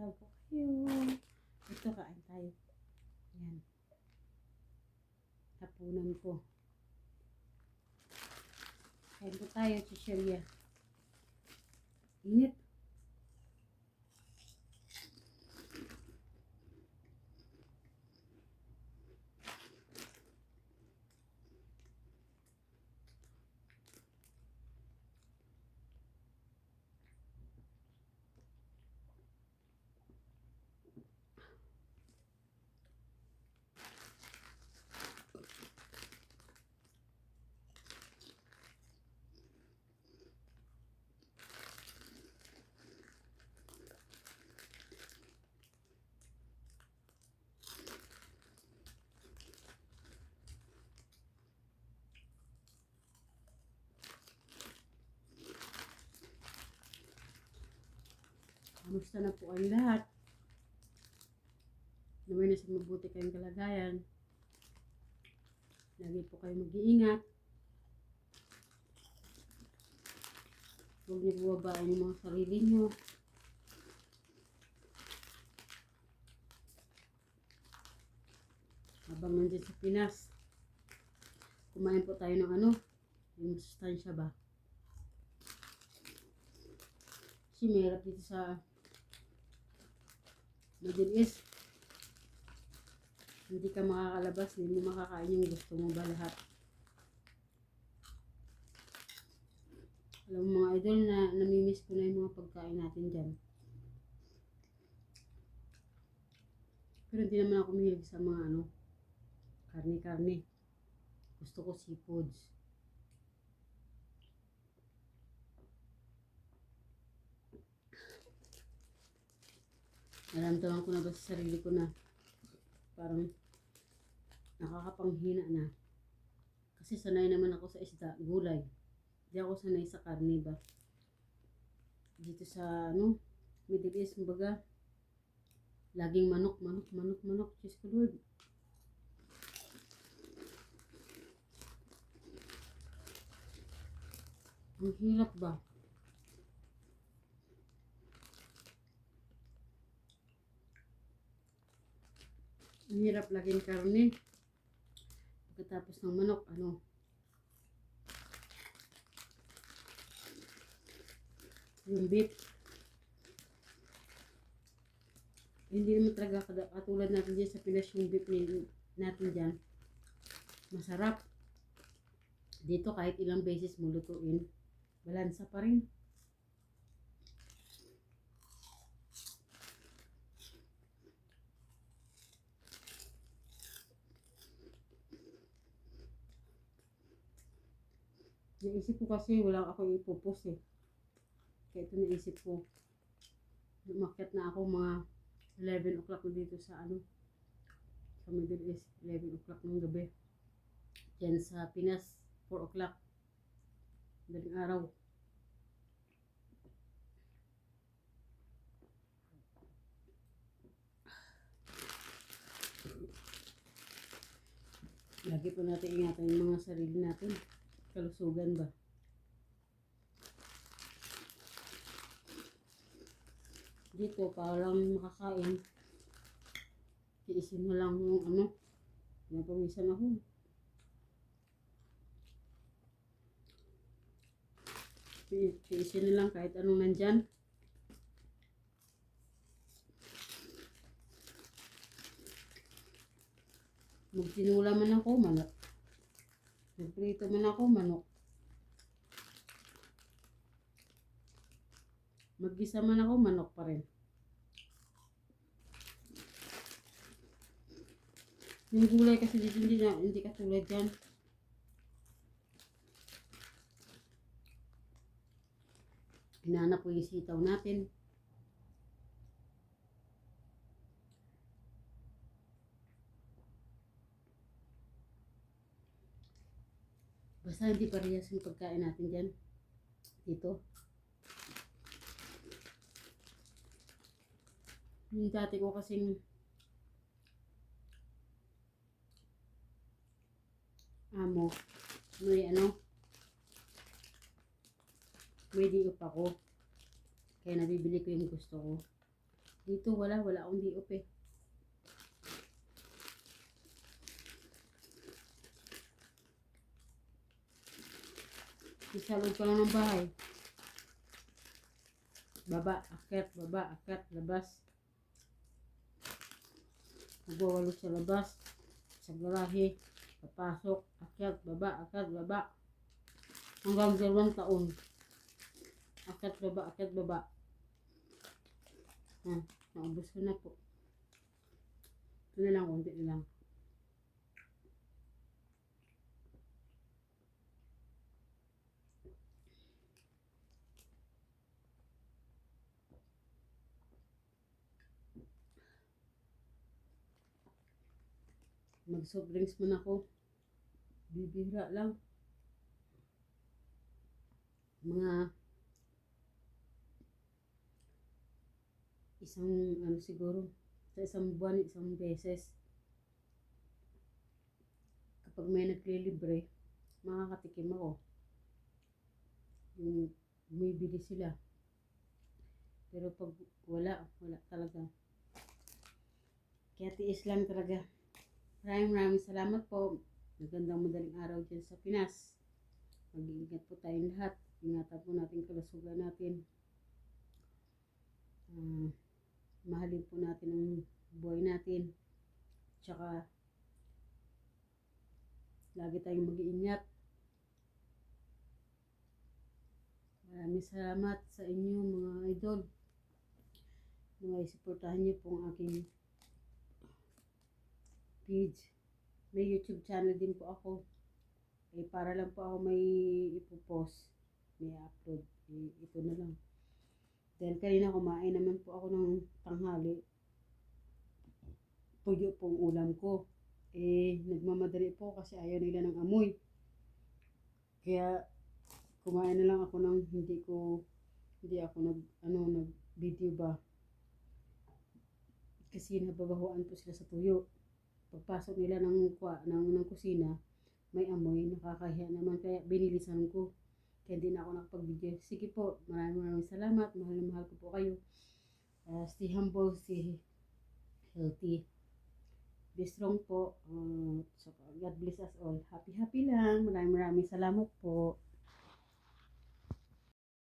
tawag ko kayo. Ito, kain tayo. Yan. Hapunan ko. Kain po tayo, chichirya. Init. Kamusta na po kayo lahat? Naman na sa mabuti kayong kalagayan. Lagi po kayo mag-iingat. Huwag niyo buwabain yung mga sarili niyo. Habang nandiyan sa Pinas, kumain po tayo ng yung sustansya ba? Kasi mahirap dito sa Middle East. Hindi ka makakalabas, hindi mo makakain yung gusto mo ba lahat. Alam mo mga idol na namimiss ko na yung mga pagkain natin dyan. Pero hindi naman ako mahilig sa mga karne-karne. Gusto ko seafoods. Naramdaman ko na ba sa sarili ko na parang nakakapanghina na. Kasi sanay naman ako sa isda, gulay. Hindi ako sanay sa karne ba. Dito sa Middle East, kumbaga, laging manok. Diyos ko Lord. Ang hirap ba? Ang hirap laging karne. Pagkatapos ng manok, yung beef. Hindi naman talaga katulad natin dyan sa Pinas yung beef natin dyan. Masarap. Dito kahit ilang beses mo lutuin, balansa pa rin. Naisip ko kasi wala ako ipupos eh. Kaya ito naisip ko. Umakyat na ako mga 11 o'clock na dito sa sa Middle East. 11 o'clock ng gabi. Yan sa Pinas, 4 o'clock. Daling araw. Lagi po natin ingatan yung mga sarili natin. Kalusugan ba? Dito, parang makakain. Tiisin mo lang yung napawisan ako. Tiisin na lang kahit anong nandyan. Magtinula man ako, manok. Magprito man ako, manok. Maggisa man ako, manok pa rin. Yung gulay kasi dito hindi katulad yan. Hinanap ko yung sitaw natin. Basta hindi parehas yung pagkain natin dyan. Dito. Yung dati ko kasing amo, may di up ako. Kaya nabibili ko yung gusto ko. Dito wala akong di off eh. Isa loob ka lang ng bahay. Baba, akyat, labas. Magwawalo sa labas, sa garahe, papasok, akyat, baba. Hanggang 2 taon. Akyat, baba. Naubos ko na po. Ito na lang, konti na lang. Mag soft drinks man ako. Bibira lang. Mga siguro sa isang buwan, isang beses. Kapag may naglilibre, makakatikim ako. Yung bumibili sila. Pero pag wala talaga. Kaya tiis lang talaga. Maraming salamat po. Magandang madaling araw dyan sa Pinas. Mag-iingat po tayong lahat. Ingatan po natin kalusugan natin. Mahalin po natin ang buhay natin. Tsaka lagi tayong mag-iingat. Maraming salamat sa inyo mga idol. Suportahan niyo po ang aking page. May YouTube channel din po ako. Para lang po ako may ipopost, may upload. Ito na lang. Dahil kanina kumain naman po ako ng tanghali. Tuyo pong ulam ko. Nagmamadali po kasi ayaw nila ng amoy. Kaya kumain na lang ako ng hindi ako nag video ba. Kasi nababahuan po sila sa tuyo. Pagpasok nila ng kusina, may amoy, nakakahiya naman, kaya binilisan ko. Kaya hindi na ako nakapag-video. Sige po, maraming salamat. Mahal na mahal ko po kayo. Stay humble, stay healthy. Be strong po. So God bless us all. Happy lang. Maraming salamat po.